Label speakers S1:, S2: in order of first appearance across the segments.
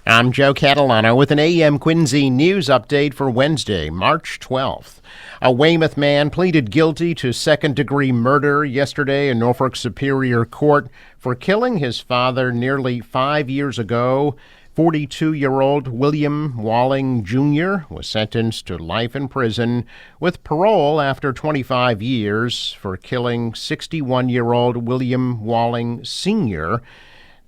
S1: I'm Joe Catalano with an AM Quincy news update for Wednesday, March 12th. A Weymouth man pleaded guilty to second-degree murder yesterday in Norfolk Superior Court for killing his father nearly 5 years ago. 42-year-old William Walling Jr. was sentenced to life in prison with parole after 25 years for killing 61-year-old William Walling Sr.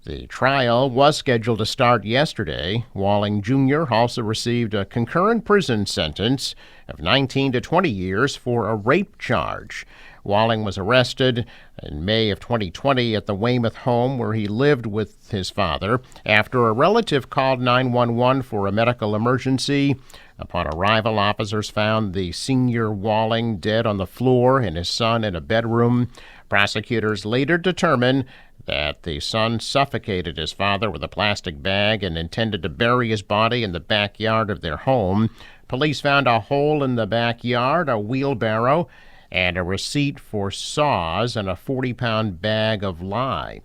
S1: The trial was scheduled to start yesterday. Walling Jr. also received a concurrent prison sentence of 19 to 20 years for a rape charge. Walling was arrested in May of 2020 at the Weymouth home where he lived with his father after a relative called 911 for a medical emergency. Upon arrival, officers found the senior Walling dead on the floor and his son in a bedroom. Prosecutors later determined that the son suffocated his father with a plastic bag and intended to bury his body in the backyard of their home. Police found a hole in the backyard, a wheelbarrow, and a receipt for saws and a 40-pound bag of lye.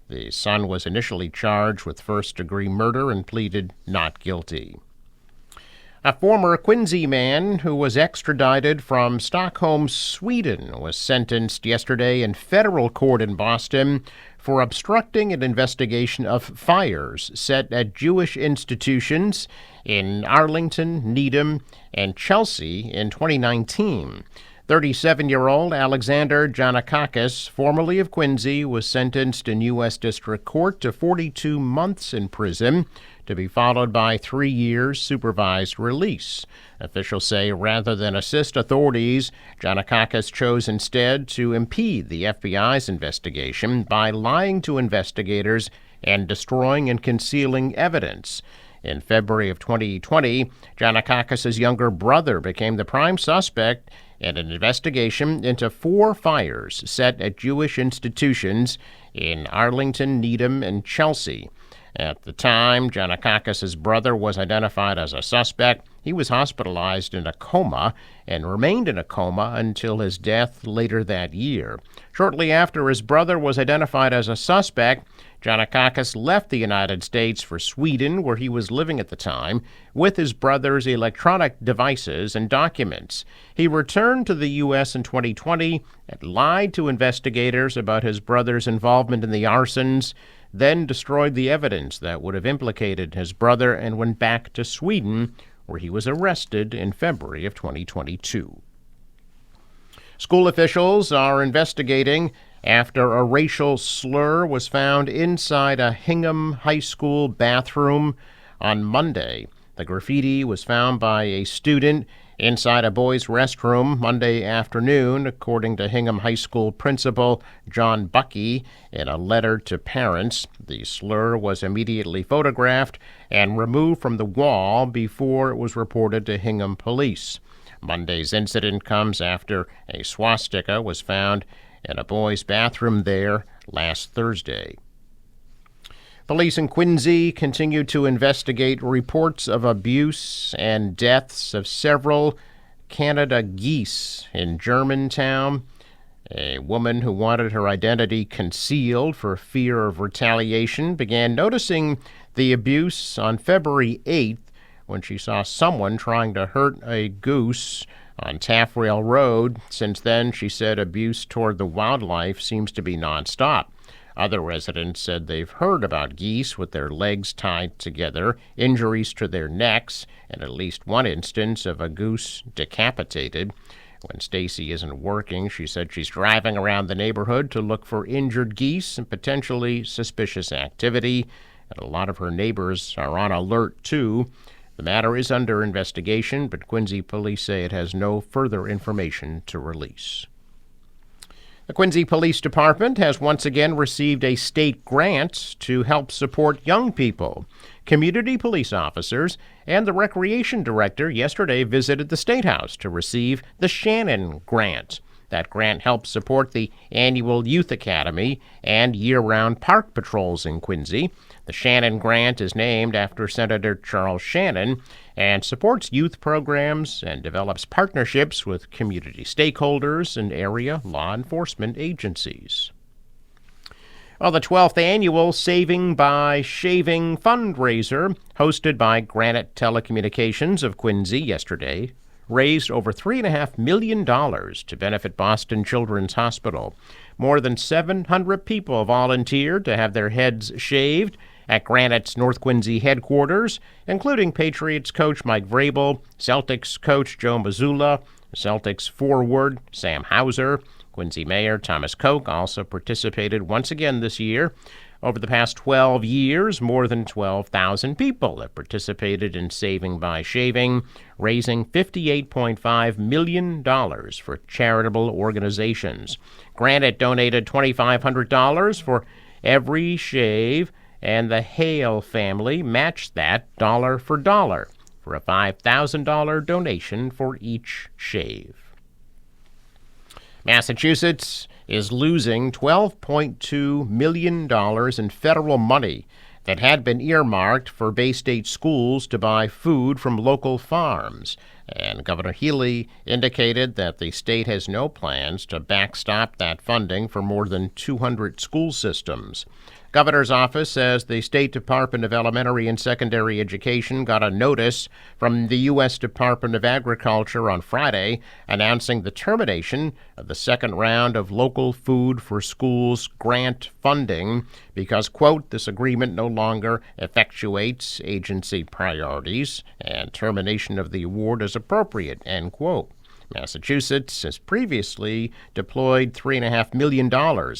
S1: The son was initially charged with first-degree murder and pleaded not guilty. A former Quincy man who was extradited from Stockholm, Sweden, was sentenced yesterday in federal court in Boston for obstructing an investigation of fires set at Jewish institutions in Arlington, Needham, and Chelsea in 2019. 37-year-old Alexander Janakakis, formerly of Quincy, was sentenced in U.S. District Court to 42 months in prison, to be followed by 3 years supervised release. Officials say rather than assist authorities, Janakakis chose instead to impede the FBI's investigation by lying to investigators and destroying and concealing evidence. In February of 2020, Janakakis' younger brother became the prime suspect in an investigation into 4 fires set at Jewish institutions in Arlington, Needham, and Chelsea. At the time, Janakakis' brother was identified as a suspect. He was hospitalized in a coma and remained in a coma until his death later that year. Shortly after his brother was identified as a suspect, Janakakis left the United States for Sweden, where he was living at the time, with his brother's electronic devices and documents. He returned to the U.S. in 2020 and lied to investigators about his brother's involvement in the arsons, then destroyed the evidence that would have implicated his brother and went back to Sweden, where he was arrested in February of 2022. School officials are investigating after a racial slur was found inside a Hingham High School bathroom on Monday. The graffiti was found by a student inside a boys' restroom Monday afternoon, according to Hingham High School principal John Buckey in a letter to parents. The slur was immediately photographed and removed from the wall before it was reported to Hingham police. Monday's incident comes after a swastika was found in a boys' bathroom there last Thursday. Police in Quincy continue to investigate reports of abuse and deaths of several Canada geese in Germantown. A woman who wanted her identity concealed for fear of retaliation began noticing the abuse on February 8th when she saw someone trying to hurt a goose on Taffrail Road. Since then, she said abuse toward the wildlife seems to be nonstop. Other residents said they've heard about geese with their legs tied together, injuries to their necks, and at least one instance of a goose decapitated. When Stacy isn't working, she said she's driving around the neighborhood to look for injured geese and potentially suspicious activity. And a lot of her neighbors are on alert, too. The matter is under investigation, but Quincy police say it has no further information to release. The Quincy Police Department has once again received a state grant to help support young people. Community police officers and the recreation director yesterday visited the State House to receive the Shannon Grant. That grant helps support the annual Youth Academy and year-round park patrols in Quincy. The Shannon Grant is named after Senator Charles Shannon and supports youth programs and develops partnerships with community stakeholders and area law enforcement agencies. Well, the 12th annual Saving by Shaving fundraiser, hosted by Granite Telecommunications of Quincy yesterday, raised over $3.5 million to benefit Boston Children's Hospital. More than 700 people volunteered to have their heads shaved at Granite's North Quincy headquarters, including Patriots coach Mike Vrabel, Celtics coach Joe Mazzulla, Celtics forward Sam Hauser. Quincy Mayor Thomas Koch also participated once again this year. Over the past 12 years, more than 12,000 people have participated in Saving by Shaving, raising $58.5 million for charitable organizations. Granite donated $2,500 for every shave, and the Hale family matched that dollar for dollar for a $5,000 donation for each shave. Massachusetts is losing $12.2 million in federal money that had been earmarked for Bay State schools to buy food from local farms. And Governor Healy indicated that the state has no plans to backstop that funding for more than 200 school systems. Governor's office says the State Department of Elementary and Secondary Education got a notice from the U.S. Department of Agriculture on Friday announcing the termination of the second round of Local Food for Schools grant funding because, quote, this agreement no longer effectuates agency priorities and termination of the award is appropriate, end quote. Massachusetts has previously deployed $3.5 million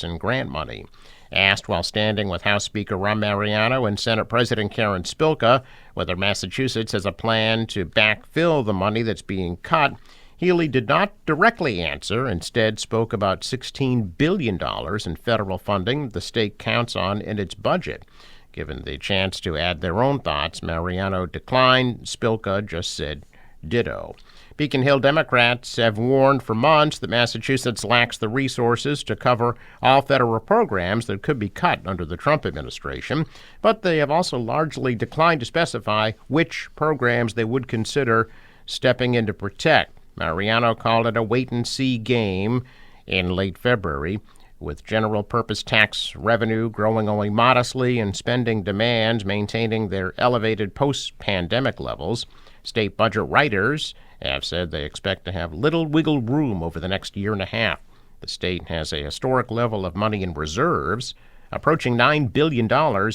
S1: in grant money. Asked while standing with House Speaker Ron Mariano and Senate President Karen Spilka whether Massachusetts has a plan to backfill the money that's being cut, Healy did not directly answer, instead spoke about $16 billion in federal funding the state counts on in its budget. Given the chance to add their own thoughts, Mariano declined. Spilka just said ditto. Beacon Hill Democrats have warned for months that Massachusetts lacks the resources to cover all federal programs that could be cut under the Trump administration, but they have also largely declined to specify which programs they would consider stepping in to protect. Mariano called it a wait-and-see game in late February, with general-purpose tax revenue growing only modestly and spending demands maintaining their elevated post-pandemic levels. State budget writers have said they expect to have little wiggle room over the next year and a half. The state has a historic level of money in reserves, approaching $9 billion,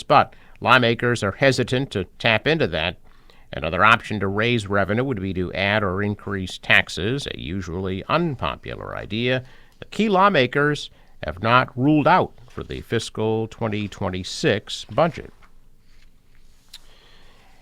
S1: but lawmakers are hesitant to tap into that. Another option to raise revenue would be to add or increase taxes, a usually unpopular idea. The key lawmakers have not ruled out for the fiscal 2026 budget.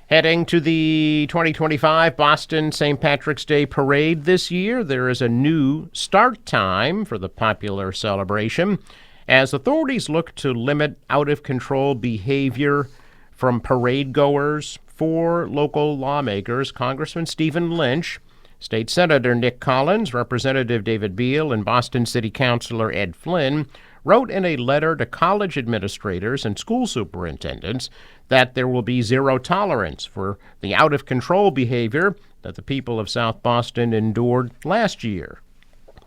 S1: Heading to the 2025 Boston St. Patrick's Day Parade this year, there is a new start time for the popular celebration as authorities look to limit out-of-control behavior from parade goers. 4 local lawmakers, Congressman Stephen Lynch, State Senator Nick Collins, Representative David Beal, and Boston City Councilor Ed Flynn, wrote in a letter to college administrators and school superintendents that there will be zero tolerance for the out-of-control behavior that the people of South Boston endured last year.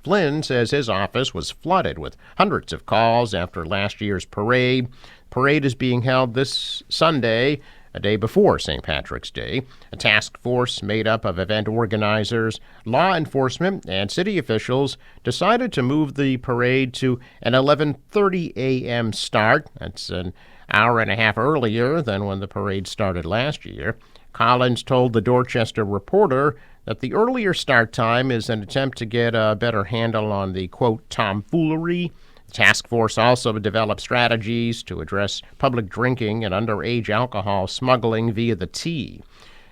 S1: Flynn says his office was flooded with hundreds of calls after last year's parade. Parade is being held this Sunday, a day before St. Patrick's Day. A task force made up of event organizers, law enforcement, and city officials decided to move the parade to an 11:30 a.m. start. That's an hour and a half earlier than when the parade started last year. Collins told the Dorchester Reporter that the earlier start time is an attempt to get a better handle on the, quote, tomfoolery. The task force also developed strategies to address public drinking and underage alcohol smuggling via the T.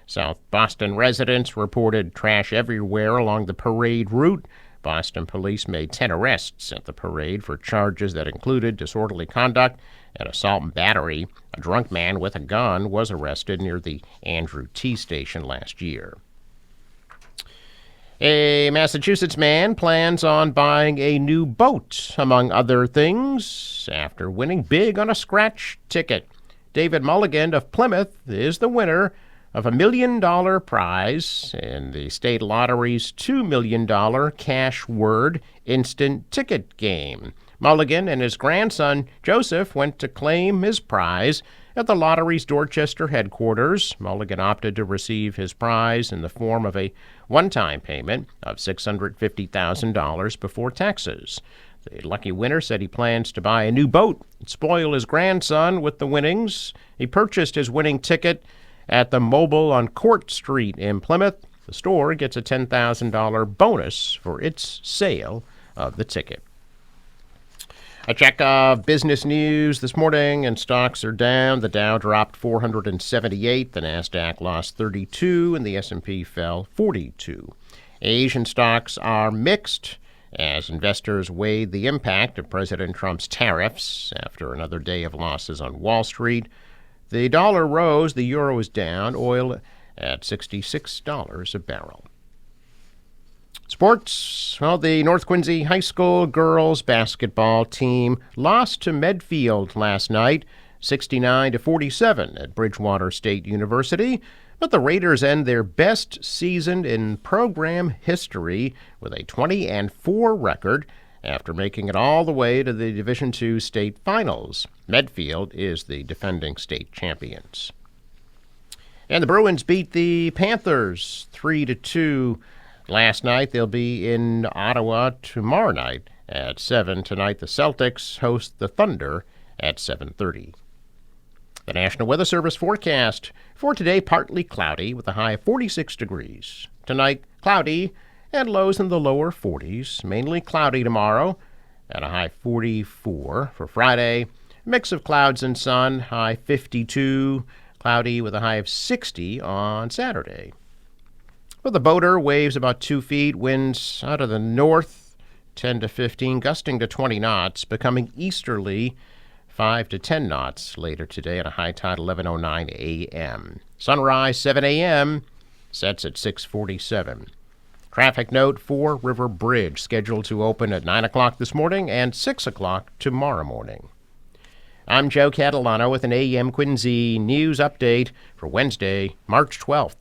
S1: South Boston residents reported trash everywhere along the parade route. Boston police made 10 arrests at the parade for charges that included disorderly conduct and assault and battery. A drunk man with a gun was arrested near the Andrew T station last year. A Massachusetts man plans on buying a new boat, among other things, after winning big on a scratch ticket. David Mulligan of Plymouth is the winner of $1 million prize in the state lottery's $2 million cash word instant ticket game. Mulligan and his grandson, Joseph, went to claim his prize at the lottery's Dorchester headquarters. Mulligan opted to receive his prize in the form of a one-time payment of $650,000 before taxes. The lucky winner said he plans to buy a new boat and spoil his grandson with the winnings. He purchased his winning ticket at the Mobile on Court Street in Plymouth. The store gets a $10,000 bonus for its sale of the ticket. A check of business news this morning, and stocks are down. The Dow dropped 478, the Nasdaq lost 32, and the S&P fell 42. Asian stocks are mixed as investors weighed the impact of President Trump's tariffs after another day of losses on Wall Street. The dollar rose, the euro is down, oil at $66 a barrel. Sports. Well, the North Quincy High School girls basketball team lost to Medfield last night, 69-47 at Bridgewater State University. But the Raiders end their best season in program history with a 20-4 record after making it all the way to the Division II state finals. Medfield is the defending state champions. And the Bruins beat the Panthers 3-2 last night. They'll be in Ottawa tomorrow night at 7. Tonight, the Celtics host the Thunder at 7:30. The National Weather Service forecast for today, partly cloudy with a high of 46 degrees. Tonight, cloudy and lows in the lower 40s. Mainly cloudy tomorrow at a high 44. For Friday, mix of clouds and sun, high 52. Cloudy with a high of 60 on Saturday. For the boater, waves about 2 feet, winds out of the north, 10 to 15, gusting to 20 knots, becoming easterly, 5 to 10 knots later today at a high tide 11:09 a.m. Sunrise 7 a.m., sets at 6:47. Traffic note for River Bridge, scheduled to open at 9 o'clock this morning and 6 o'clock tomorrow morning. I'm Joe Catalano with an AM Quincy news update for Wednesday, March 12th.